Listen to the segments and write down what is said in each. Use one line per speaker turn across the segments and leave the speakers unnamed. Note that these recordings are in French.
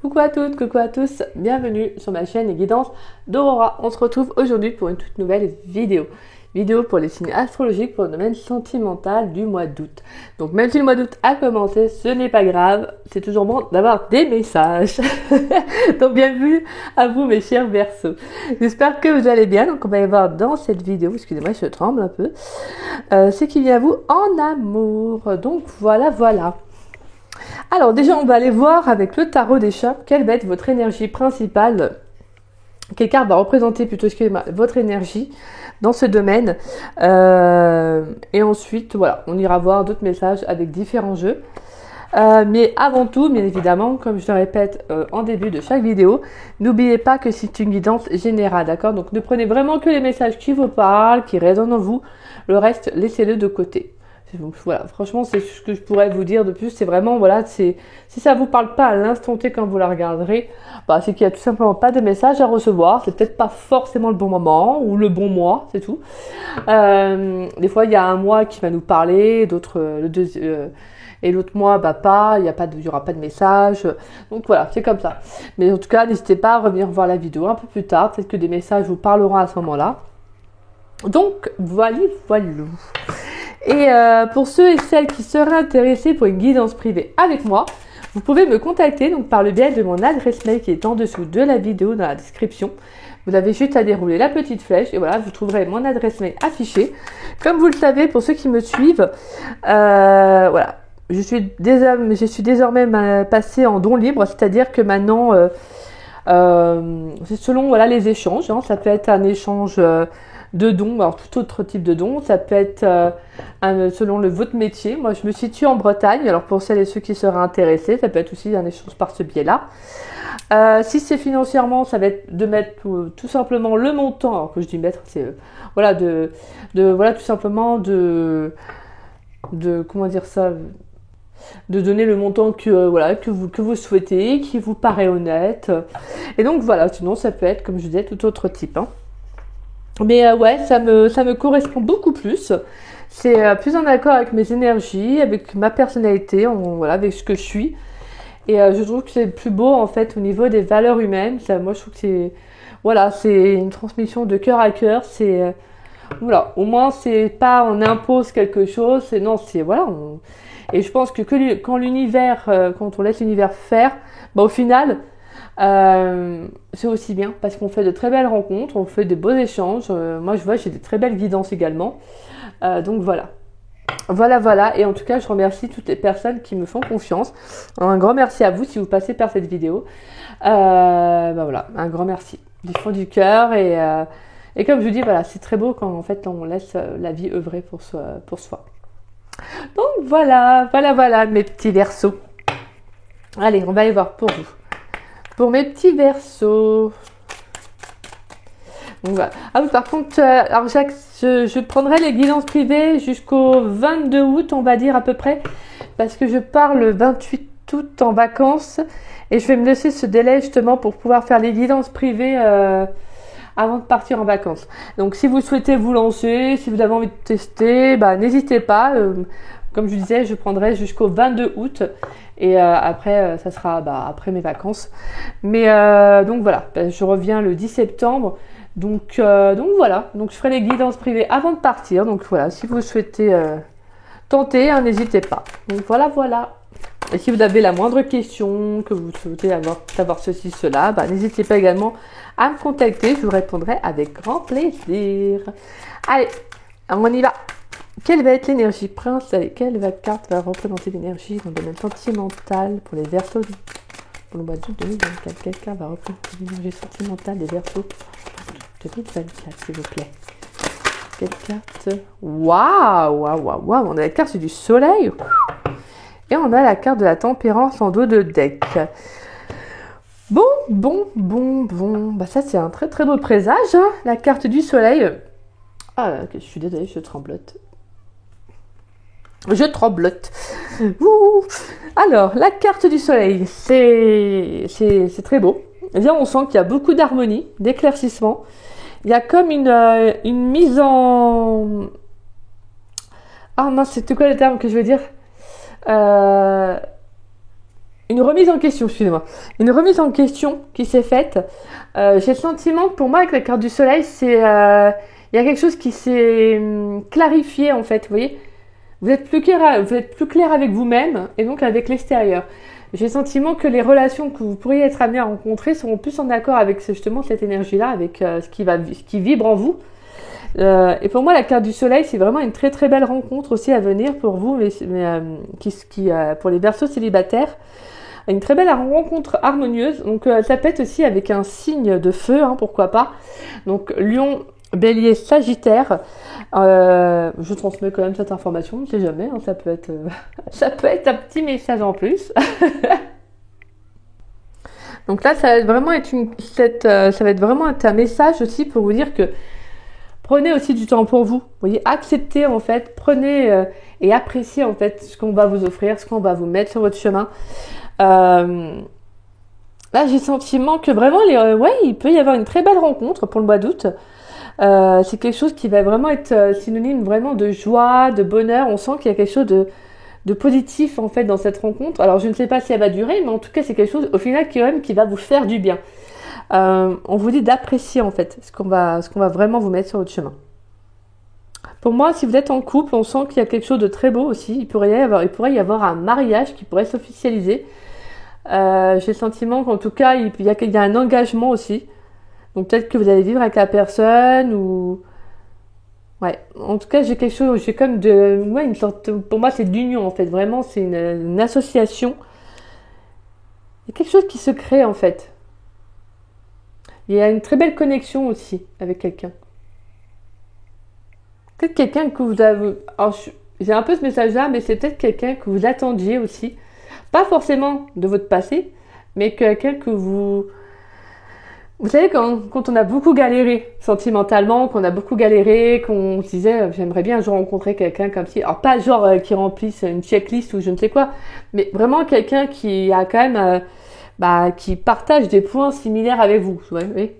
Coucou à toutes, coucou à tous, bienvenue sur ma chaîne Les Guidances d'Aurora. On se retrouve aujourd'hui pour une toute nouvelle vidéo. Vidéo pour les signes astrologiques pour le domaine sentimental du mois d'août. Donc même si le mois d'août a commencé, ce n'est pas grave, c'est toujours bon d'avoir des messages. Donc bienvenue à vous mes chers Verseaux. J'espère que vous allez bien. Donc on va y voir dans cette vidéo, excusez-moi je tremble un peu, c'est qu'il y a vous en amour. Donc voilà. Alors déjà on va aller voir avec le tarot des chats quelle va être votre énergie principale, quelle carte va représenter plutôt votre énergie dans ce domaine, et ensuite voilà on ira voir d'autres messages avec différents jeux, mais avant tout bien évidemment comme je le répète en début de chaque vidéo, n'oubliez pas que c'est une guidance générale, d'accord, donc ne prenez vraiment que les messages qui vous parlent, qui résonnent en vous, le reste laissez-le de côté. Donc voilà, franchement c'est ce que je pourrais vous dire de plus, c'est vraiment voilà, si ça vous parle pas à l'instant T quand vous la regarderez, bah, c'est qu'il y a tout simplement pas de message à recevoir, c'est peut-être pas forcément le bon moment ou le bon mois, c'est tout. Des fois il y a un mois qui va nous parler, d'autres et l'autre mois bah pas, il y aura pas de message, donc voilà, c'est comme ça. Mais en tout cas n'hésitez pas à revenir voir la vidéo un peu plus tard, peut-être que des messages vous parleront à ce moment-là. Donc voilà. Et pour ceux et celles qui seraient intéressés pour une guidance privée avec moi, vous pouvez me contacter donc par le biais de mon adresse mail qui est en dessous de la vidéo dans la description. Vous avez juste à dérouler la petite flèche et voilà, vous trouverez mon adresse mail affichée. Comme vous le savez, pour ceux qui me suivent, voilà, je suis désormais passée en don libre, c'est-à-dire que maintenant, c'est selon voilà les échanges. Hein, ça peut être un échange de dons, alors tout autre type de dons, ça peut être selon votre métier. Moi je me situe en Bretagne, alors pour celles et ceux qui seraient intéressés, ça peut être aussi un échange par ce biais-là. Si c'est financièrement, ça va être de mettre tout simplement le montant, alors que je dis mettre, c'est voilà, voilà tout simplement de comment dire ça, de donner le montant que vous souhaitez, qui vous paraît honnête. Et donc voilà, sinon ça peut être, comme je disais, tout autre type. Hein. Mais ouais, ça me correspond beaucoup plus. C'est plus en accord avec mes énergies, avec ma personnalité, voilà, avec ce que je suis. Et je trouve que c'est le plus beau en fait au niveau des valeurs humaines. Moi je trouve que c'est une transmission de cœur à cœur. C'est voilà, au moins c'est pas on impose quelque chose. C'est voilà. Et je pense que quand on laisse l'univers faire, bah au final. C'est aussi bien parce qu'on fait de très belles rencontres, on fait de beaux échanges. Moi je vois j'ai des très belles guidances également. Donc voilà. Et en tout cas je remercie toutes les personnes qui me font confiance. Un grand merci à vous si vous passez par cette vidéo. Voilà, un grand merci du fond du cœur et comme je vous dis voilà, c'est très beau quand en fait on laisse la vie œuvrer pour soi. Donc voilà mes petits Verseaux. Allez, on va aller voir pour vous. Pour mes petits Verseaux. Donc voilà. Ah oui, par contre, alors je prendrai les guidances privées jusqu'au 22 août, on va dire à peu près, parce que je pars le 28 août en vacances et je vais me laisser ce délai justement pour pouvoir faire les guidances privées avant de partir en vacances. Donc si vous souhaitez vous lancer, si vous avez envie de tester, bah, n'hésitez pas. Comme je disais, je prendrai jusqu'au 22 août et après, ça sera après mes vacances. Mais donc voilà, je reviens le 10 septembre. Donc voilà, donc je ferai les guidances privées avant de partir. Donc voilà, si vous souhaitez tenter, hein, n'hésitez pas. Donc voilà. Et si vous avez la moindre question, que vous souhaitez savoir ceci, cela, bah, n'hésitez pas également à me contacter. Je vous répondrai avec grand plaisir. Allez, on y va. Quelle va être l'énergie principale? Quelle carte va représenter l'énergie dans le domaine sentimental pour les Verseaux pour le mois d'août 2024? Quelle carte va représenter l'énergie sentimentale des Verseaux 2024, s'il vous plaît? Quelle carte? Waouh! On a la carte du soleil et on a la carte de la tempérance en dos de deck. Bon. Bah ça c'est un très très beau présage, hein, la carte du soleil. Ah, je suis désolée, je tremblote. Ouh. Alors, la carte du soleil, c'est très beau. Là, on sent qu'il y a beaucoup d'harmonie, d'éclaircissement. Il y a comme une mise en... Ah mince, c'est quoi le terme que je veux dire une remise en question, excusez-moi. Une remise en question qui s'est faite. J'ai le sentiment que pour moi, avec la carte du soleil, il y a quelque chose qui s'est clarifié en fait, vous voyez. Vous êtes plus clair avec vous-même et donc avec l'extérieur. J'ai le sentiment que les relations que vous pourriez être amenés à rencontrer seront plus en accord avec justement cette énergie-là, avec ce qui vibre en vous. Et pour moi, la carte du soleil, c'est vraiment une très très belle rencontre aussi à venir pour vous, pour les Verseaux célibataires. Une très belle rencontre harmonieuse. Donc ça peut être aussi avec un signe de feu, hein, pourquoi pas. Donc Lion, Bélier, Sagittaire. Je transmets quand même cette information, je ne sais jamais, hein, ça peut être un petit message en plus. Donc là, ça va vraiment être un message aussi pour vous dire que prenez aussi du temps pour vous. Vous voyez, acceptez en fait, prenez et appréciez en fait ce qu'on va vous offrir, ce qu'on va vous mettre sur votre chemin. Là, j'ai le sentiment que vraiment, il peut y avoir une très belle rencontre pour le mois d'août. C'est quelque chose qui va vraiment être synonyme vraiment de joie, de bonheur. On sent qu'il y a quelque chose de positif en fait dans cette rencontre. Alors, je ne sais pas si elle va durer, mais en tout cas, c'est quelque chose au final qui va vous faire du bien. On vous dit d'apprécier en fait ce qu'on va vraiment vous mettre sur votre chemin. Pour moi, si vous êtes en couple, on sent qu'il y a quelque chose de très beau aussi. Il pourrait y avoir un mariage qui pourrait s'officialiser. J'ai le sentiment qu'en tout cas, il y a un engagement aussi. Donc peut-être que vous allez vivre avec la personne ou... Ouais, en tout cas, j'ai comme une sorte... Pour moi, c'est d'union en fait. Vraiment, c'est une association. Il y a quelque chose qui se crée en fait. Il y a une très belle connexion aussi avec quelqu'un. Peut-être quelqu'un que vous avez... Alors, j'ai un peu ce message-là, mais c'est peut-être quelqu'un que vous attendiez aussi. Pas forcément de votre passé, mais quelqu'un que vous... Vous savez, quand on a beaucoup galéré sentimentalement, qu'on a beaucoup galéré, qu'on se disait j'aimerais bien un jour rencontrer quelqu'un comme si... Alors pas genre qui remplisse une checklist ou je ne sais quoi, mais vraiment quelqu'un qui a quand même... qui partage des points similaires avec vous. Oui.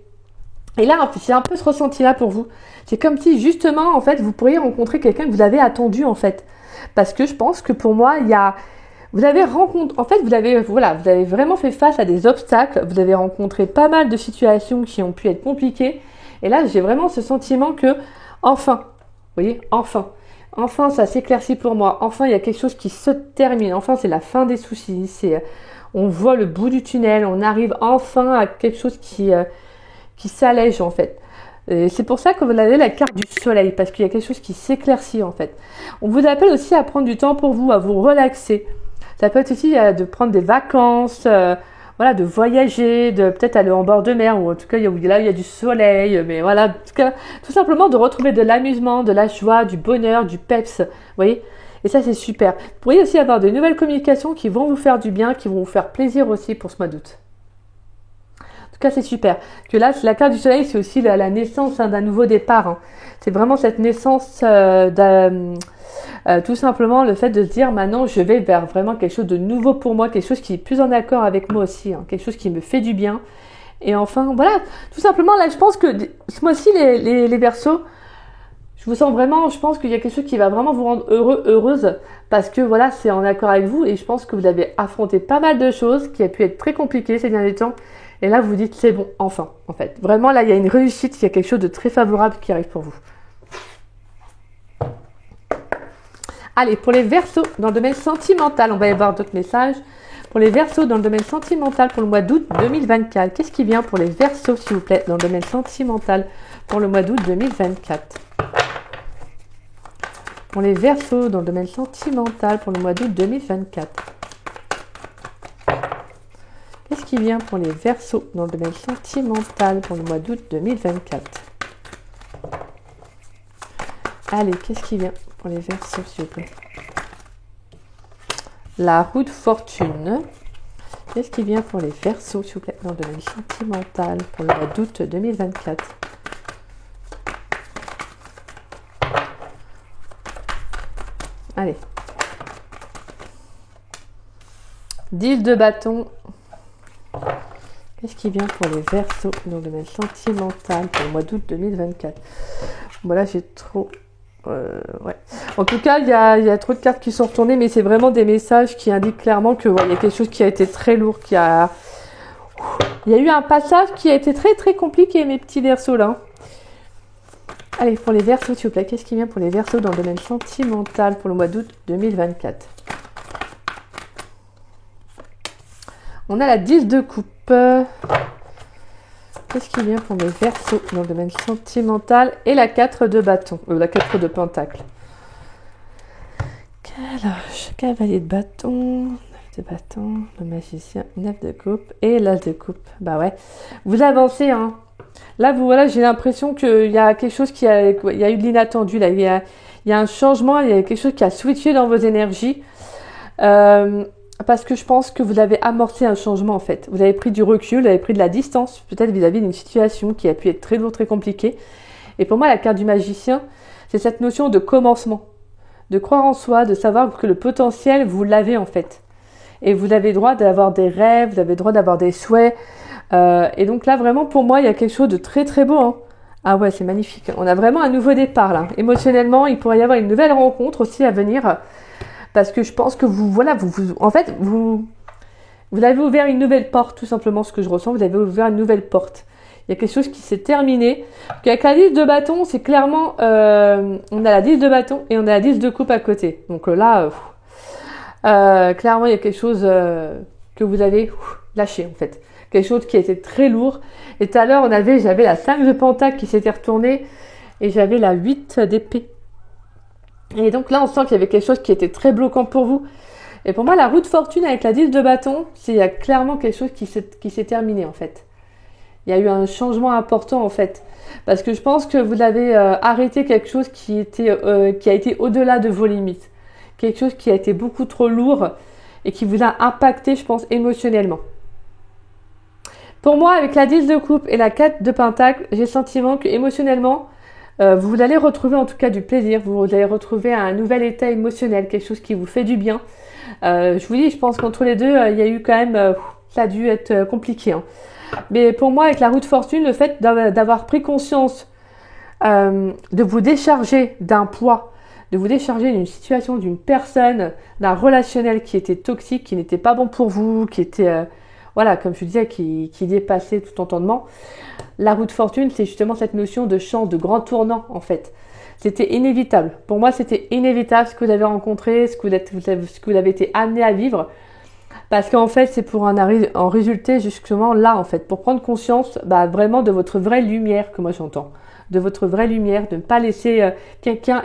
Et là, j'ai un peu ce ressenti-là pour vous. C'est comme si justement, en fait, vous pourriez rencontrer quelqu'un que vous avez attendu en fait. Parce que je pense que pour moi, vous avez vraiment fait face à des obstacles, vous avez rencontré pas mal de situations qui ont pu être compliquées, et là j'ai vraiment ce sentiment que, enfin, vous voyez, enfin ça s'éclaircit pour moi, enfin il y a quelque chose qui se termine, enfin c'est la fin des soucis, on voit le bout du tunnel, on arrive enfin à quelque chose qui s'allège en fait. Et c'est pour ça que vous avez la carte du soleil, parce qu'il y a quelque chose qui s'éclaircit en fait. On vous appelle aussi à prendre du temps pour vous, à vous relaxer. Ça peut être aussi de prendre des vacances, de voyager, de peut-être aller en bord de mer, ou en tout cas là il y a du soleil, mais voilà, en tout cas, tout simplement de retrouver de l'amusement, de la joie, du bonheur, du peps, vous voyez. Et ça c'est super. Vous pourriez aussi avoir de nouvelles communications qui vont vous faire du bien, qui vont vous faire plaisir aussi pour ce mois d'août. En tout cas c'est super. Que là, la carte du soleil, c'est aussi la naissance d'un nouveau départ. Hein. C'est vraiment cette naissance tout simplement le fait de se dire maintenant je vais vers vraiment quelque chose de nouveau pour moi, quelque chose qui est plus en accord avec moi aussi, hein, quelque chose qui me fait du bien. Et enfin voilà, tout simplement là je pense que ce mois-ci les Verseaux, je vous sens vraiment, je pense qu'il y a quelque chose qui va vraiment vous rendre heureux, heureuse, parce que voilà, c'est en accord avec vous et je pense que vous avez affronté pas mal de choses qui a pu être très compliquées ces derniers temps. Et là vous dites c'est bon, enfin en fait. Vraiment là il y a une réussite, il y a quelque chose de très favorable qui arrive pour vous. Allez, pour les Verseaux, dans le domaine sentimental, on va y avoir d'autres messages. Pour les Verseaux, dans le domaine sentimental, pour le mois d'août 2024, qu'est-ce qui vient pour les Verseaux, s'il vous plaît, dans le domaine sentimental, pour le mois d'août 2024 ? Pour les Verseaux, dans le domaine sentimental, pour le mois d'août 2024. Qu'est-ce qui vient pour les Verseaux, dans le domaine sentimental, pour le mois d'août 2024 ? Allez, qu'est-ce qui vient pour les Verseaux, s'il vous plaît? La roue de fortune. Qu'est-ce qui vient pour les Verseaux, s'il vous plaît, dans le domaine sentimental pour le mois d'août 2024? Allez. 10 de bâton. Qu'est-ce qui vient pour les Verseaux dans le domaine sentimental pour le mois d'août 2024? Voilà, j'ai trop... Ouais. En tout cas, il y a trop de cartes qui sont retournées, mais c'est vraiment des messages qui indiquent clairement que il y a quelque chose qui a été très lourd, il y a eu un passage qui a été très très compliqué, mes petits Verseaux là. Allez, pour les Verseaux, s'il vous plaît, qu'est-ce qui vient pour les Verseaux dans le domaine sentimental pour le mois d'août 2024? On a la 10 de coupe. Qu'est-ce qui vient pour mes Verseaux dans le domaine sentimental? Et la 4 de bâton, la 4 de pentacle. Cavalier de bâton, 9 de bâton, le magicien, 9 de coupe et l'as de coupe. Bah ouais, vous avancez, hein. Là, voilà, j'ai l'impression qu'il y a quelque chose il y a eu de l'inattendu, là. Il y a un changement, il y a quelque chose qui a switché dans vos énergies. Parce que je pense que vous avez amorcé un changement, en fait. Vous avez pris du recul, vous avez pris de la distance, peut-être vis-à-vis d'une situation qui a pu être très lourde, très compliquée. Et pour moi, la carte du magicien, c'est cette notion de commencement. De croire en soi, de savoir que le potentiel, vous l'avez, en fait. Et vous avez le droit d'avoir des rêves, vous avez le droit d'avoir des souhaits. Et donc là, vraiment, pour moi, il y a quelque chose de très, très beau, hein. Ah ouais, c'est magnifique. On a vraiment un nouveau départ, là. Émotionnellement, il pourrait y avoir une nouvelle rencontre aussi à venir. Parce que je pense que vous avez ouvert une nouvelle porte, tout simplement, ce que je ressens. Vous avez ouvert une nouvelle porte. Il y a quelque chose qui s'est terminé. Avec la 10 de bâton, c'est clairement... on a la 10 de bâton et on a la 10 de coupe à côté. Donc là, clairement, il y a quelque chose que vous avez lâché, en fait. Quelque chose qui était très lourd. Et tout à l'heure, j'avais la 5 de pentacle qui s'était retournée. Et j'avais la 8 d'épée. Et donc là, on sent qu'il y avait quelque chose qui était très bloquant pour vous. Et pour moi, la roue de fortune avec la 10 de bâton, il y a clairement quelque chose qui s'est terminé, en fait. Il y a eu un changement important, en fait. Parce que je pense que vous avez arrêté quelque chose qui a été au-delà de vos limites. Quelque chose qui a été beaucoup trop lourd et qui vous a impacté, je pense, émotionnellement. Pour moi, avec la 10 de coupe et la 4 de pentacle, j'ai le sentiment que émotionnellement, vous allez retrouver en tout cas du plaisir, vous allez retrouver un nouvel état émotionnel, quelque chose qui vous fait du bien. Je vous dis, je pense qu'entre les deux, il y a eu quand même, ça a dû être compliqué, hein. Mais pour moi, avec la roue de fortune, le fait d'avoir pris conscience, de vous décharger d'un poids, de vous décharger d'une situation, d'une personne, d'un relationnel qui était toxique, qui n'était pas bon pour vous, qui était, voilà, comme je disais, qui dépassait tout entendement. La roue de fortune, c'est justement cette notion de chance, de grand tournant, en fait. C'était inévitable. Pour moi, c'était inévitable ce que vous avez rencontré, ce que vous avez été amené à vivre. Parce qu'en fait, c'est pour en résulter justement là, en fait, pour prendre conscience vraiment de votre vraie lumière, que moi j'entends. De votre vraie lumière, de ne pas laisser quelqu'un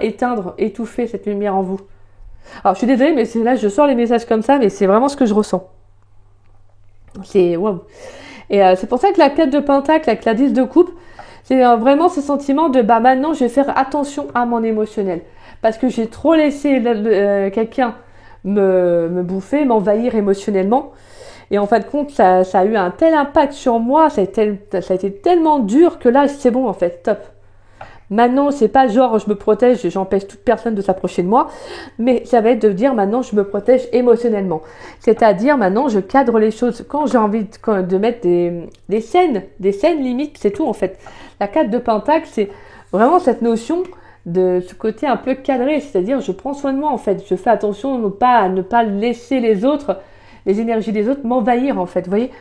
étouffer cette lumière en vous. Alors, je suis désolée, mais là, je sors les messages comme ça, mais c'est vraiment ce que je ressens. C'est waouh. Et c'est pour ça que la 4 de pentacle avec la 10 de coupe, c'est vraiment ce sentiment de maintenant je vais faire attention à mon émotionnel. Parce que j'ai trop laissé quelqu'un me bouffer, m'envahir émotionnellement. Et en fin de compte, ça a eu un tel impact sur moi, ça a été tellement dur que là, c'est bon en fait, top. Maintenant, c'est pas genre je me protège, j'empêche toute personne de s'approcher de moi, mais ça va être de dire maintenant je me protège émotionnellement. C'est-à-dire maintenant je cadre les choses. Quand j'ai envie de mettre des scènes limites, c'est tout en fait. La 4 de pentacle, c'est vraiment cette notion de ce côté un peu cadré, c'est-à-dire je prends soin de moi en fait. Je fais attention à ne pas laisser les énergies des autres m'envahir en fait, vous voyez.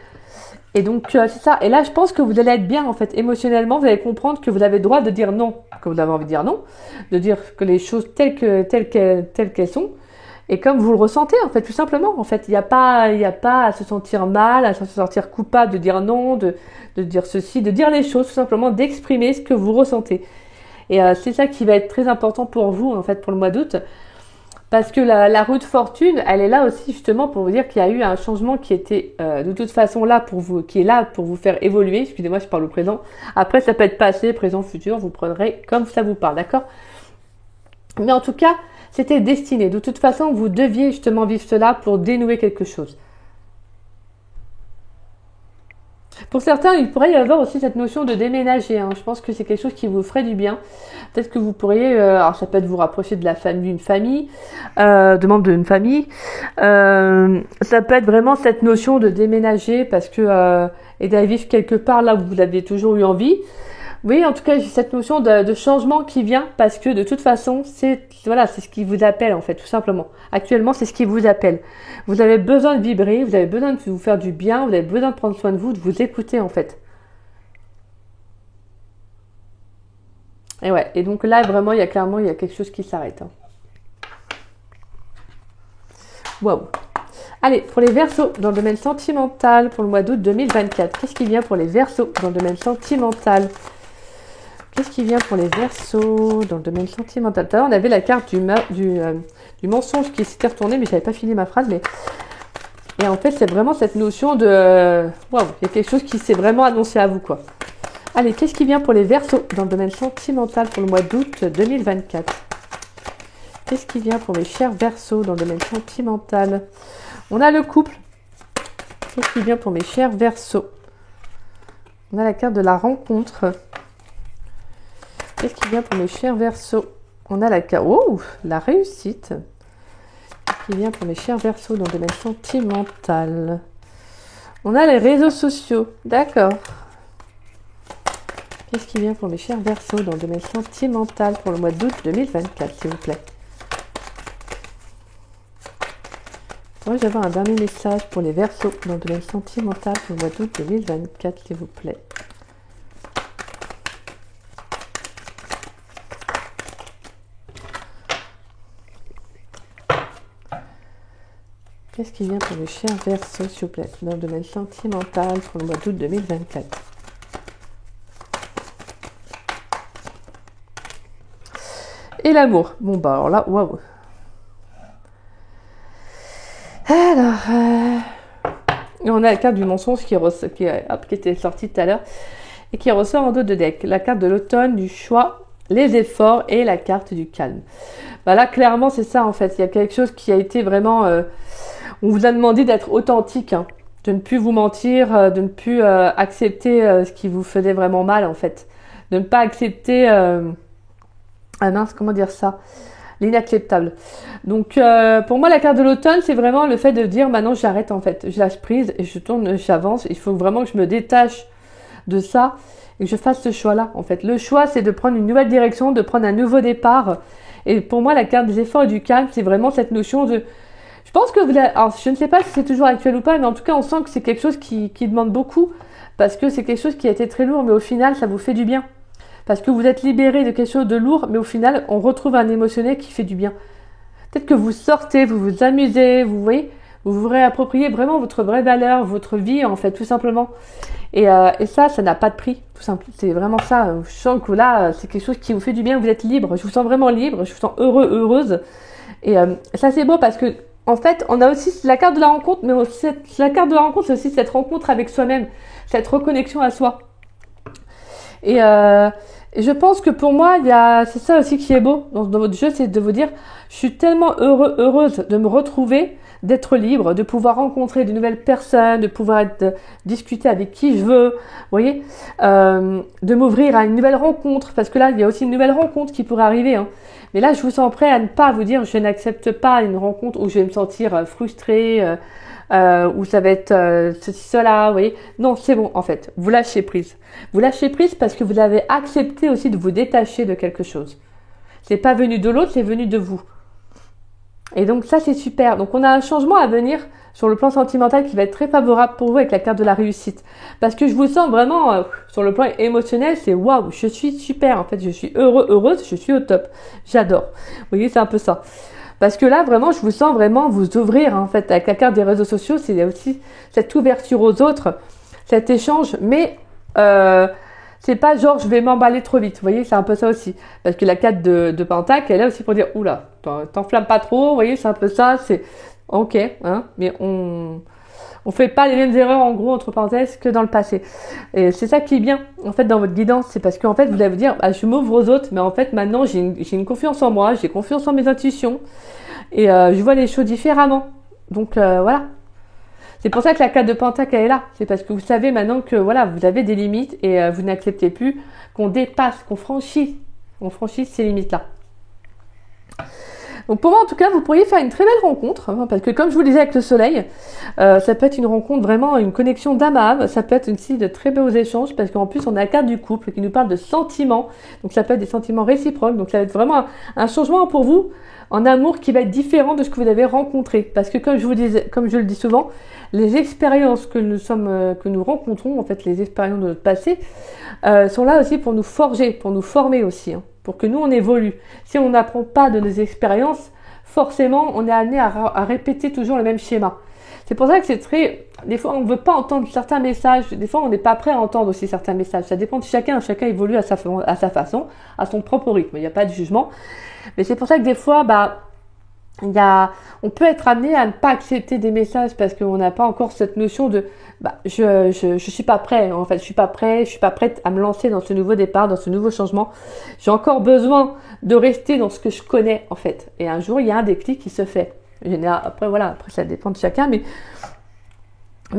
Et donc, c'est ça. Et là, je pense que vous allez être bien, en fait, émotionnellement. Vous allez comprendre que vous avez le droit de dire non, que vous avez envie de dire non, de dire que les choses telles qu'elles sont, et comme vous le ressentez, en fait, tout simplement. En fait, il n'y a pas à se sentir mal, à se sentir coupable de dire non, de dire ceci, de dire les choses, tout simplement, d'exprimer ce que vous ressentez. Et c'est ça qui va être très important pour vous, en fait, pour le mois d'août. Parce que la roue de fortune, elle est là aussi justement pour vous dire qu'il y a eu un changement qui était de toute façon là pour vous, qui est là pour vous faire évoluer. Excusez-moi, je parle au présent. Après, ça peut être passé, présent, futur. Vous prendrez comme ça vous parle, d'accord? Mais en tout cas, c'était destiné. De toute façon, vous deviez justement vivre cela pour dénouer quelque chose. Pour certains, il pourrait y avoir aussi cette notion de déménager, hein. Je pense que c'est quelque chose qui vous ferait du bien. Peut-être que vous pourriez, alors ça peut être vous rapprocher de d'une famille, de membres d'une famille. Ça peut être vraiment cette notion de déménager parce que et d'aller vivre quelque part là où vous avez toujours eu envie. Oui, en tout cas, j'ai cette notion de changement qui vient parce que de toute façon, c'est voilà, c'est ce qui vous appelle en fait, tout simplement. Actuellement, c'est ce qui vous appelle. Vous avez besoin de vibrer, vous avez besoin de vous faire du bien, vous avez besoin de prendre soin de vous, de vous écouter en fait. Et ouais, et donc là, vraiment, il y a clairement, il y a quelque chose qui s'arrête. Hein. Waouh. Allez, pour les Verseaux, dans le domaine sentimental, pour le mois d'août 2024, qu'est-ce qui vient pour les Verseaux dans le domaine sentimental? Qu'est-ce qui vient pour les Verseaux dans le domaine sentimental? Tout à l'heure, on avait la carte du mensonge qui s'était retournée, mais je n'avais pas fini ma phrase. Et en fait, c'est vraiment cette notion de... Waouh, il y a quelque chose qui s'est vraiment annoncé à vous, quoi. Allez, qu'est-ce qui vient pour les Verseaux dans le domaine sentimental pour le mois d'août 2024? Qu'est-ce qui vient pour mes chers Verseaux dans le domaine sentimental? On a le couple. Qu'est-ce qui vient pour mes chers Verseaux? On a la carte de la rencontre. Qu'est-ce qui vient pour mes chers Verseaux? On a la carte... Oh, la réussite. Qu'est-ce qui vient pour mes chers Verseaux dans le domaine sentimental? On a les réseaux sociaux. D'accord. Qu'est-ce qui vient pour mes chers Verseaux dans le domaine sentimental pour le mois d'août 2024, s'il vous plaît? Pourrais-je avoir un dernier message pour les Verseaux dans le domaine sentimental pour le mois d'août 2024, s'il vous plaît? Qu'est-ce qui vient pour mes chers Verseaux, s'il vous plaît, dans le domaine sentimental pour le mois d'août 2024? Et l'amour. Bon, bah alors là, waouh. Alors, on a la carte du mensonge qui était sortie tout à l'heure et qui ressort en dos de deck. La carte de l'automne, du choix, les efforts et la carte du calme. Bah là, clairement, c'est ça en fait. Il y a quelque chose qui a été vraiment... on vous a demandé d'être authentique, hein, de ne plus vous mentir, de ne plus accepter ce qui vous faisait vraiment mal en fait. De ne pas accepter... Ah mince, comment dire ça? L'inacceptable. Donc pour moi la carte de l'automne c'est vraiment le fait de dire maintenant j'arrête en fait, je lâche prise et je tourne, j'avance. Il faut vraiment que je me détache de ça et que je fasse ce choix là en fait. Le choix c'est de prendre une nouvelle direction, de prendre un nouveau départ. Et pour moi la carte des efforts et du calme c'est vraiment cette notion de... Je pense que vous avez... Alors je ne sais pas si c'est toujours actuel ou pas, mais en tout cas on sent que c'est quelque chose qui demande beaucoup parce que c'est quelque chose qui a été très lourd mais au final ça vous fait du bien. Parce que vous êtes libéré de quelque chose de lourd, mais au final, on retrouve un émotionnel qui fait du bien. Peut-être que vous sortez, vous vous amusez, vous voyez, vous vous réappropriez vraiment votre vraie valeur, votre vie, en fait, tout simplement. Et ça n'a pas de prix, tout simple. C'est vraiment ça. Je sens que là, c'est quelque chose qui vous fait du bien, vous êtes libre. Je vous sens vraiment libre, je vous sens heureux, heureuse. Et ça, c'est beau parce que, en fait, on a aussi la carte de la rencontre, mais aussi la carte de la rencontre, c'est aussi cette rencontre avec soi-même, cette reconnexion à soi. Et je pense que pour moi, c'est ça aussi qui est beau dans votre jeu, c'est de vous dire, je suis tellement heureuse de me retrouver, d'être libre, de pouvoir rencontrer de nouvelles personnes, de pouvoir discuter avec qui je veux, vous voyez, de m'ouvrir à une nouvelle rencontre, parce que là, il y a aussi une nouvelle rencontre qui pourrait arriver, hein. Mais là, je vous sens prêt à ne pas vous dire, je n'accepte pas une rencontre où je vais me sentir frustrée, où ça va être ceci, cela, vous voyez. Non, c'est bon, en fait. Vous lâchez prise. Vous lâchez prise parce que vous avez accepté aussi de vous détacher de quelque chose. C'est pas venu de l'autre, c'est venu de vous. Et donc ça, c'est super. Donc on a un changement à venir sur le plan sentimental qui va être très favorable pour vous avec la carte de la réussite. Parce que je vous sens vraiment, sur le plan émotionnel, c'est waouh, je suis super. En fait, je suis heureuse, je suis au top. J'adore. Vous voyez, c'est un peu ça. Parce que là, vraiment, je vous sens vraiment vous ouvrir, en fait, avec la carte des réseaux sociaux. C'est aussi cette ouverture aux autres, cet échange. Mais c'est pas genre, je vais m'emballer trop vite. Vous voyez, c'est un peu ça aussi. Parce que la carte de Pentacle, elle est là aussi pour dire, oula, t'enflammes pas trop. Vous voyez, c'est un peu ça. C'est ok, hein, mais on fait pas les mêmes erreurs, en gros, entre parenthèses, que dans le passé. Et c'est ça qui est bien, en fait, dans votre guidance. C'est parce qu'en fait, vous allez vous dire, bah, je m'ouvre aux autres, mais en fait, maintenant, j'ai une confiance en moi, j'ai confiance en mes intuitions. Et je vois les choses différemment. Donc voilà. C'est pour ça que la carte de Pentacle elle est là. C'est parce que vous savez maintenant que voilà, vous avez des limites et vous n'acceptez plus qu'on dépasse, qu'on franchisse ces limites-là. Donc pour moi, en tout cas, vous pourriez faire une très belle rencontre, hein, parce que comme je vous le disais avec le soleil, ça peut être une rencontre vraiment, une connexion d'âme à âme, ça peut être aussi de très beaux échanges, parce qu'en plus, on a la carte du couple qui nous parle de sentiments, donc ça peut être des sentiments réciproques, donc ça va être vraiment un changement pour vous en amour qui va être différent de ce que vous avez rencontré, parce que comme je le dis souvent, les expériences que nous rencontrons, en fait, les expériences de notre passé, sont là aussi pour nous forger, pour nous former aussi, hein, pour que nous on évolue. Si on n'apprend pas de nos expériences, forcément on est amené à répéter toujours le même schéma. C'est pour ça que des fois on ne veut pas entendre certains messages, des fois on n'est pas prêt à entendre aussi certains messages. Ça dépend de chacun évolue à sa façon, à son propre rythme, il n'y a pas de jugement. Mais c'est pour ça que des fois, on peut être amené à ne pas accepter des messages parce qu'on n'a pas encore cette notion de je suis pas prêt, en fait, je suis pas prête à me lancer dans ce nouveau départ, dans ce nouveau changement. J'ai encore besoin de rester dans ce que je connais, en fait. Et un jour, il y a un déclic qui se fait. Après ça dépend de chacun, mais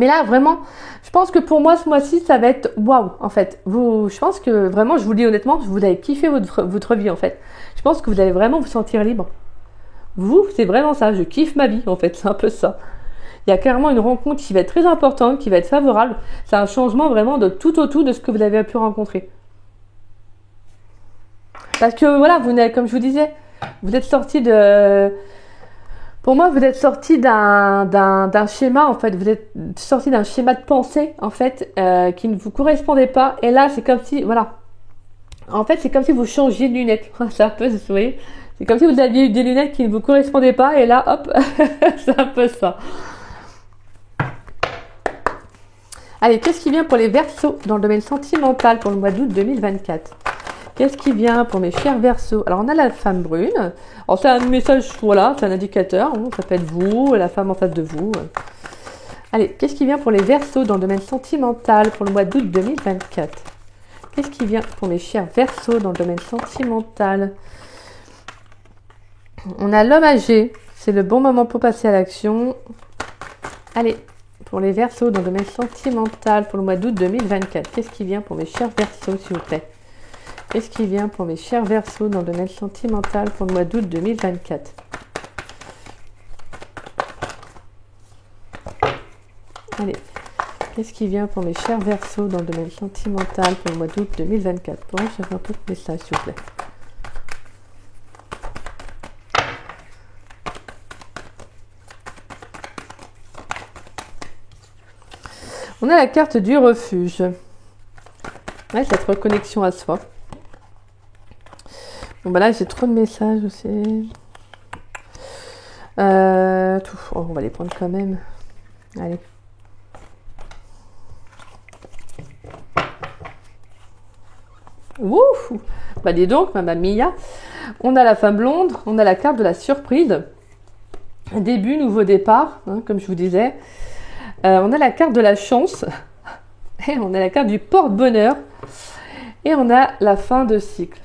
là, vraiment, je pense que pour moi, ce mois-ci, ça va être waouh, en fait. Je pense que vraiment, je vous le dis honnêtement, vous allez kiffer votre vie, en fait. Je pense que vous allez vraiment vous sentir libre. C'est vraiment ça, je kiffe ma vie, en fait, c'est un peu ça. Il y a clairement une rencontre qui va être très importante, qui va être favorable. C'est un changement vraiment de tout au tout de ce que vous avez pu rencontrer. Parce que voilà, comme je vous disais, vous êtes sorti Pour moi, vous êtes sorti d'un schéma, en fait. Vous êtes sorti d'un schéma de pensée, en fait, qui ne vous correspondait pas. Et là, c'est comme si, voilà. En fait, c'est comme si vous changiez de lunettes. C'est un peu, vous voyez. C'est comme si vous aviez eu des lunettes qui ne vous correspondaient pas. Et là, hop, c'est un peu ça. Allez, qu'est-ce qui vient pour les Verseaux dans le domaine sentimental pour le mois d'août 2024 ? Qu'est-ce qui vient pour mes chers Verseaux ? Alors, on a la femme brune. Alors, c'est un message, voilà, c'est un indicateur. Ça peut être vous, la femme en face de vous. Allez, qu'est-ce qui vient pour les Verseaux dans le domaine sentimental pour le mois d'août 2024 ? Qu'est-ce qui vient pour mes chers Verseaux dans le domaine sentimental ? On a l'homme âgé. C'est le bon moment pour passer à l'action. Allez, pour les Verseaux dans le domaine sentimental pour le mois d'août 2024. Qu'est-ce qui vient pour mes chers Verseaux, s'il vous plaît ? Qu'est-ce qui vient pour mes chers Verseaux dans le domaine sentimental pour le mois d'août 2024 ? Allez, qu'est-ce qui vient pour mes chers Verseaux dans le domaine sentimental pour le mois d'août 2024 ? Pourrais j'avais un peu de message, s'il vous plaît. On a la carte du refuge. Ouais, cette reconnexion à soi. Bon, bah là, j'ai trop de messages aussi. On va les prendre quand même. Allez. Ouf! Bah, dis donc, ma Mia. On a la femme blonde. On a la carte de la surprise. Début, nouveau départ, hein, comme je vous disais. On a la carte de la chance. Et on a la carte du porte-bonheur. Et on a la fin d'un cycle.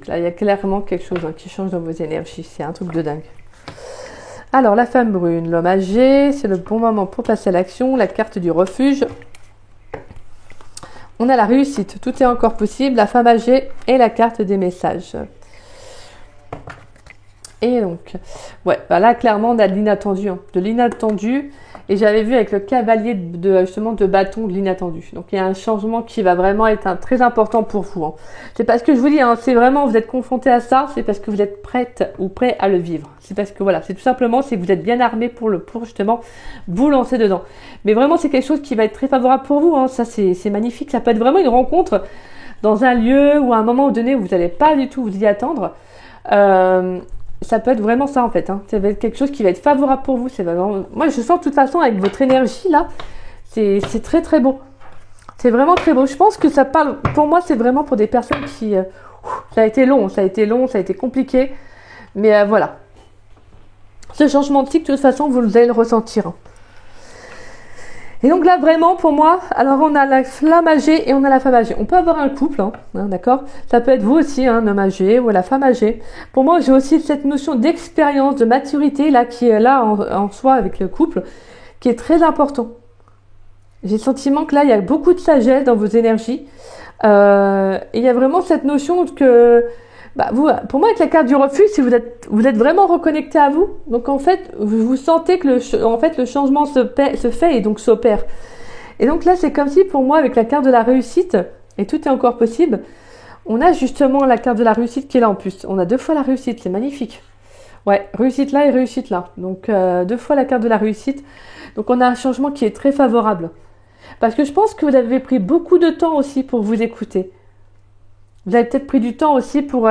Là, il y a clairement quelque chose qui change dans vos énergies. C'est un truc de dingue. Alors, la femme brune, l'homme âgé, c'est le bon moment pour passer à l'action. La carte du refuge. On a la réussite. Tout est encore possible. La femme âgée et la carte des messages. Et donc, ouais, bah là, clairement, on a de l'inattendu. De l'inattendu. Et j'avais vu avec le cavalier de bâton de l'inattendu. Donc, il y a un changement qui va vraiment être très important pour vous. C'est parce que je vous dis, c'est vraiment, vous êtes confronté à ça, c'est parce que vous êtes prête ou prêt à le vivre. C'est parce que voilà, c'est tout simplement, c'est que vous êtes bien armé pour justement vous lancer dedans. Mais vraiment, c'est quelque chose qui va être très favorable pour vous. Ça, c'est magnifique. Ça peut être vraiment une rencontre dans un lieu ou à un moment donné où vous n'allez pas du tout vous y attendre. Ça peut être vraiment ça en fait. Ça va être quelque chose qui va être favorable pour vous. C'est vraiment... Moi, je sens de toute façon avec votre énergie là, c'est très très beau. C'est vraiment très beau. Je pense que ça parle. Pour moi, c'est vraiment pour des personnes qui. Ça a été long, ça a été compliqué. Mais voilà. Ce changement de cycle, de toute façon, vous allez le ressentir. Et donc là, vraiment, pour moi, alors on a la flamme âgée et on a la femme âgée. On peut avoir un couple, d'accord ? Ça peut être vous aussi, un homme âgé ou la femme âgée. Pour moi, j'ai aussi cette notion d'expérience, de maturité, là, qui est là en soi avec le couple, qui est très important. J'ai le sentiment que là, il y a beaucoup de sagesse dans vos énergies. Et il y a vraiment cette notion que Bah, vous, pour moi, avec la carte du refuge, si vous êtes vraiment reconnecté à vous, donc en fait, vous sentez que le changement se fait et donc s'opère. Et donc là, c'est comme si pour moi, avec la carte de la réussite, et tout est encore possible, on a justement la carte de la réussite qui est là en plus. On a 2 fois la réussite, c'est magnifique. Ouais, réussite là et réussite là. Donc 2 fois la carte de la réussite. Donc on a un changement qui est très favorable. Parce que je pense que vous avez pris beaucoup de temps aussi pour vous écouter. Vous avez peut-être pris du temps aussi pour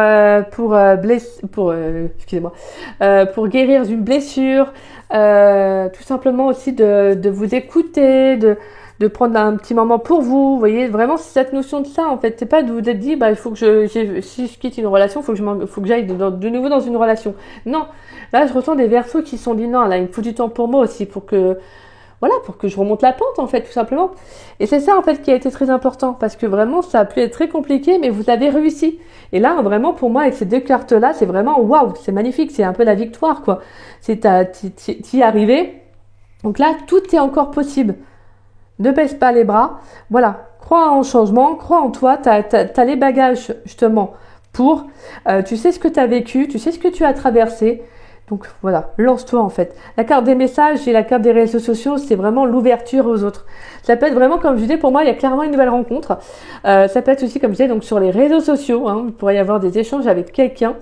guérir d'une blessure, tout simplement aussi de vous écouter, de prendre un petit moment pour vous. Vous voyez, vraiment c'est cette notion de ça en fait. C'est pas de vous être dit il faut que si je quitte une relation, faut que j'aille de nouveau dans une relation. Non, là je ressens des versos qui sont dit non, là il me faut du temps pour moi aussi pour que je remonte la pente en fait, tout simplement. Et c'est ça en fait qui a été très important parce que vraiment ça a pu être très compliqué, mais vous avez réussi. Et là vraiment pour moi avec ces 2 cartes là, c'est vraiment waouh, c'est magnifique, c'est un peu la victoire quoi. C'est t'y arrivé. Donc là tout est encore possible. Ne baisse pas les bras. Voilà, crois en changement, crois en toi. T'as les bagages justement pour. Tu sais ce que tu as vécu, tu sais ce que tu as traversé. Donc voilà, lance-toi en fait. La carte des messages et la carte des réseaux sociaux, c'est vraiment l'ouverture aux autres. Ça peut être vraiment, comme je disais, pour moi, il y a clairement une nouvelle rencontre. Ça peut être aussi, comme je disais, donc sur les réseaux sociaux. Il pourrait y avoir des échanges avec quelqu'un.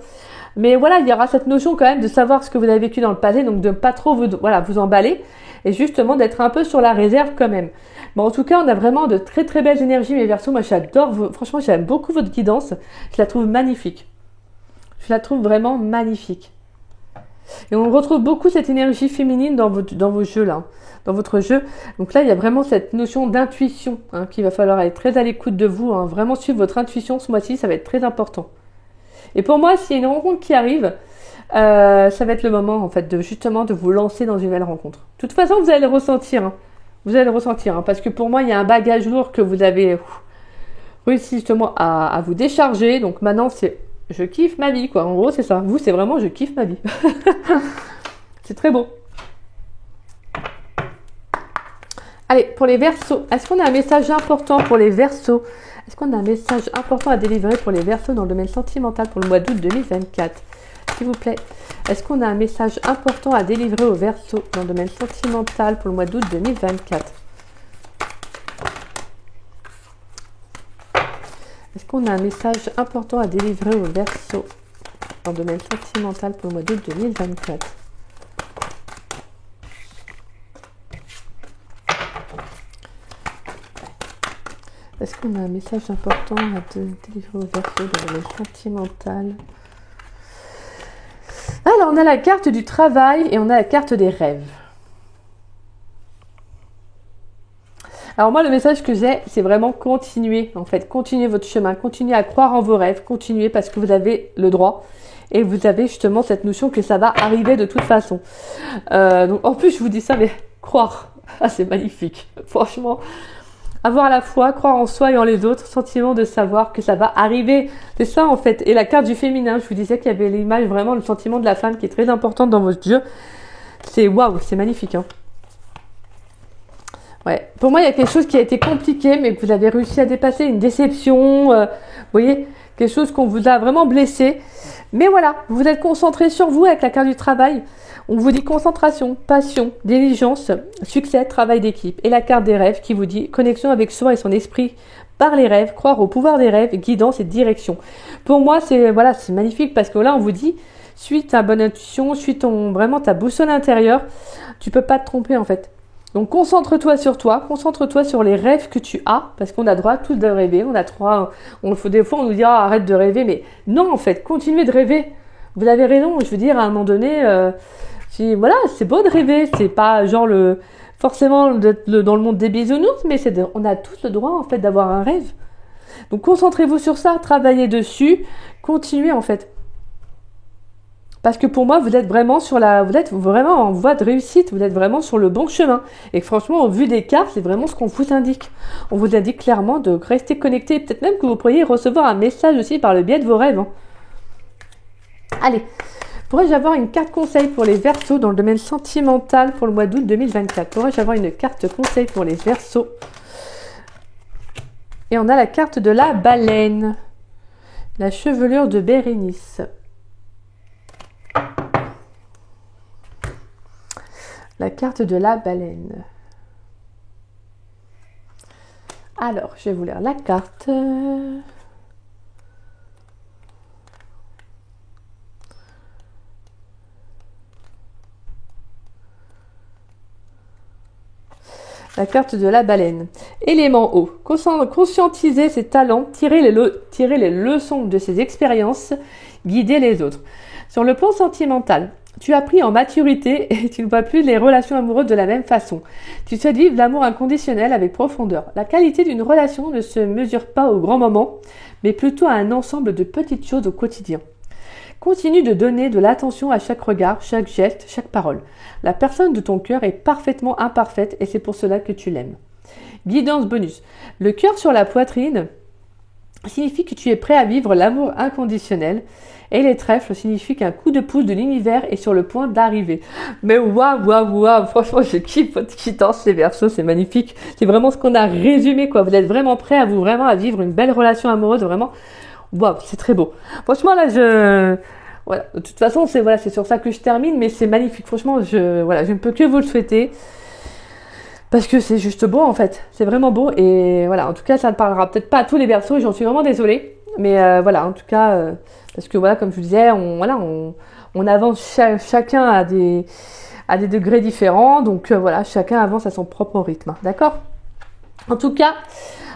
Mais voilà, il y aura cette notion quand même de savoir ce que vous avez vécu dans le passé, donc de ne pas trop vous emballer et justement d'être un peu sur la réserve quand même. Bon, en tout cas, on a vraiment de très très belles énergies, mes Verseaux. Moi, franchement, j'aime beaucoup votre guidance. Je la trouve magnifique. Je la trouve vraiment magnifique. Et on retrouve beaucoup cette énergie féminine dans vos jeux là, dans votre jeu. Donc là, il y a vraiment cette notion d'intuition qu'il va falloir être très à l'écoute de vous. Vraiment suivre votre intuition ce mois-ci, ça va être très important. Et pour moi, s'il y a une rencontre qui arrive, ça va être le moment en fait de vous lancer dans une nouvelle rencontre. De toute façon, vous allez le ressentir. Vous allez le ressentir parce que pour moi, il y a un bagage lourd que vous avez réussi justement à vous décharger. Donc maintenant, c'est je kiffe ma vie, quoi. En gros, c'est ça. Vous, c'est vraiment je kiffe ma vie. C'est très beau. Allez, pour les Verseaux, est-ce qu'on a un message important pour les Verseaux? Est-ce qu'on a un message important à délivrer pour les Verseaux dans le domaine sentimental pour le mois d'août 2024? S'il vous plaît. Est-ce qu'on a un message important à délivrer aux Verseaux dans le domaine sentimental pour le mois d'août 2024? Est-ce qu'on a un message important à délivrer aux Verseaux dans le domaine sentimental pour le mois d'août 2024? Est-ce qu'on a un message important à délivrer aux Verseaux dans le domaine sentimental? Alors, on a la carte du travail et on a la carte des rêves. Alors moi, le message que j'ai, c'est vraiment continuer, en fait. Continuez votre chemin, continuez à croire en vos rêves, continuez parce que vous avez le droit. Et vous avez justement cette notion que ça va arriver de toute façon. Donc en plus, je vous dis ça, mais croire, c'est magnifique. Franchement, avoir la foi, croire en soi et en les autres, sentiment de savoir que ça va arriver. C'est ça en fait. Et la carte du féminin, je vous disais qu'il y avait l'image, vraiment le sentiment de la femme qui est très importante dans votre jeu. C'est waouh, c'est magnifique. Ouais. Pour moi, il y a quelque chose qui a été compliqué, mais que vous avez réussi à dépasser, une déception, vous voyez, quelque chose qu'on vous a vraiment blessé. Mais voilà, vous êtes concentré sur vous avec la carte du travail. On vous dit concentration, passion, diligence, succès, travail d'équipe. Et la carte des rêves qui vous dit connexion avec soi et son esprit par les rêves, croire au pouvoir des rêves, guidance et direction. Pour moi, c'est magnifique parce que là, on vous dit, suis ta bonne intuition, suis vraiment ta boussole intérieure. Tu peux pas te tromper en fait. Donc concentre-toi sur toi, concentre-toi sur les rêves que tu as, parce qu'on a droit tous de rêver, des fois on nous dira arrête de rêver, mais non en fait, continuez de rêver. Vous avez raison, je veux dire à un moment donné, voilà, c'est beau de rêver, c'est pas genre forcément dans le monde des bisounours, mais on a tous le droit en fait d'avoir un rêve. Donc concentrez-vous sur ça, travaillez dessus, continuez en fait. Parce que pour moi, vous êtes vraiment en voie de réussite, vous êtes vraiment sur le bon chemin. Et franchement, au vu des cartes, c'est vraiment ce qu'on vous indique. On vous indique clairement de rester connecté, peut-être même que vous pourriez recevoir un message aussi par le biais de vos rêves. Allez, pourrais-je avoir une carte conseil pour les Verseaux dans le domaine sentimental pour le mois d'août 2024? Pourrais-je avoir une carte conseil pour les Verseaux? Et on a la carte de la baleine. La chevelure de Bérénice. La carte de la baleine. Alors, je vais vous lire la carte. La carte de la baleine. Élément eau. Conscientiser ses talents, tirer les leçons de ses expériences, guider les autres. Sur le plan sentimental, tu as pris en maturité et tu ne vois plus les relations amoureuses de la même façon. Tu souhaites vivre l'amour inconditionnel avec profondeur. La qualité d'une relation ne se mesure pas au grand moment, mais plutôt à un ensemble de petites choses au quotidien. Continue de donner de l'attention à chaque regard, chaque geste, chaque parole. La personne de ton cœur est parfaitement imparfaite et c'est pour cela que tu l'aimes. Guidance bonus. Le cœur sur la poitrine signifie que tu es prêt à vivre l'amour inconditionnel et les trèfles signifient qu'un coup de pouce de l'univers est sur le point d'arriver. Mais waouh, franchement je kiffe votre guidance les Verseaux, c'est magnifique. C'est vraiment ce qu'on a résumé quoi. Vous êtes vraiment prêt à vivre une belle relation amoureuse, vraiment. Waouh, c'est très beau. Franchement, là, voilà. De toute façon, c'est sur ça que je termine, mais c'est magnifique. Franchement, je ne peux que vous le souhaiter. Parce que c'est juste beau, en fait. C'est vraiment beau. Et voilà, en tout cas, ça ne parlera peut-être pas à tous les Verseaux, j'en suis vraiment désolée. Mais voilà, en tout cas, parce que voilà, comme je vous disais, on avance chacun à des degrés différents. Donc voilà, chacun avance à son propre rythme. D'accord ? En tout cas,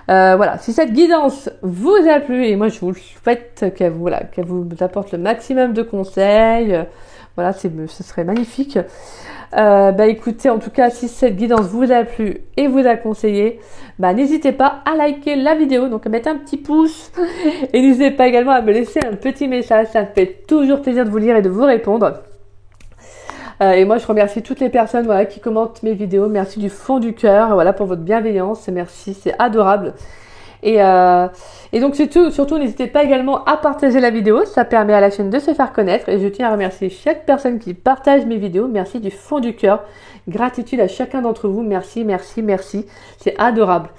voilà, si cette guidance vous a plu, et moi je vous le souhaite qu'elle vous apporte le maximum de conseils, voilà, ce serait magnifique. Écoutez, en tout cas, si cette guidance vous a plu et vous a conseillé, n'hésitez pas à liker la vidéo, donc à mettre un petit pouce, et n'hésitez pas également à me laisser un petit message, ça me fait toujours plaisir de vous lire et de vous répondre. Et moi, je remercie toutes les personnes qui commentent mes vidéos. Merci du fond du cœur pour votre bienveillance. Merci, c'est adorable. Et donc, surtout, n'hésitez pas également à partager la vidéo. Ça permet à la chaîne de se faire connaître. Et je tiens à remercier chaque personne qui partage mes vidéos. Merci du fond du cœur. Gratitude à chacun d'entre vous. Merci, merci, merci. C'est adorable.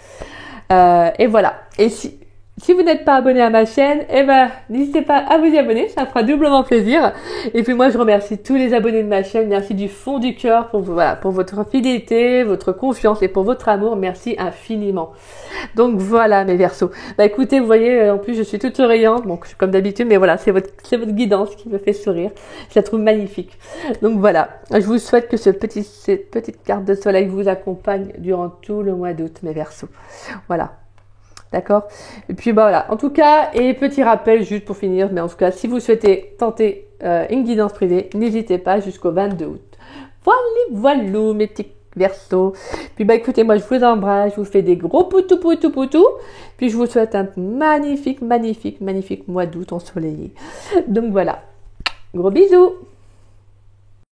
Et voilà. Et si vous n'êtes pas abonné à ma chaîne, n'hésitez pas à vous y abonner, ça me fera doublement plaisir. Et puis moi, je remercie tous les abonnés de ma chaîne. Merci du fond du cœur pour votre fidélité, votre confiance et pour votre amour. Merci infiniment. Donc voilà, mes Verseaux. Écoutez, vous voyez, en plus, je suis toute souriante. Donc, comme d'habitude, mais voilà, c'est votre guidance qui me fait sourire. Je la trouve magnifique. Donc voilà, je vous souhaite que cette petite carte de soleil vous accompagne durant tout le mois d'août, mes Verseaux. Voilà. D'accord. Et puis voilà. En tout cas, et petit rappel juste pour finir, mais en tout cas, si vous souhaitez tenter une guidance privée, n'hésitez pas jusqu'au 22 août. Voilà mes petits Verseaux. Puis écoutez, moi je vous embrasse, je vous fais des gros poutou. Puis je vous souhaite un magnifique mois d'août ensoleillé. Donc voilà. Gros bisous.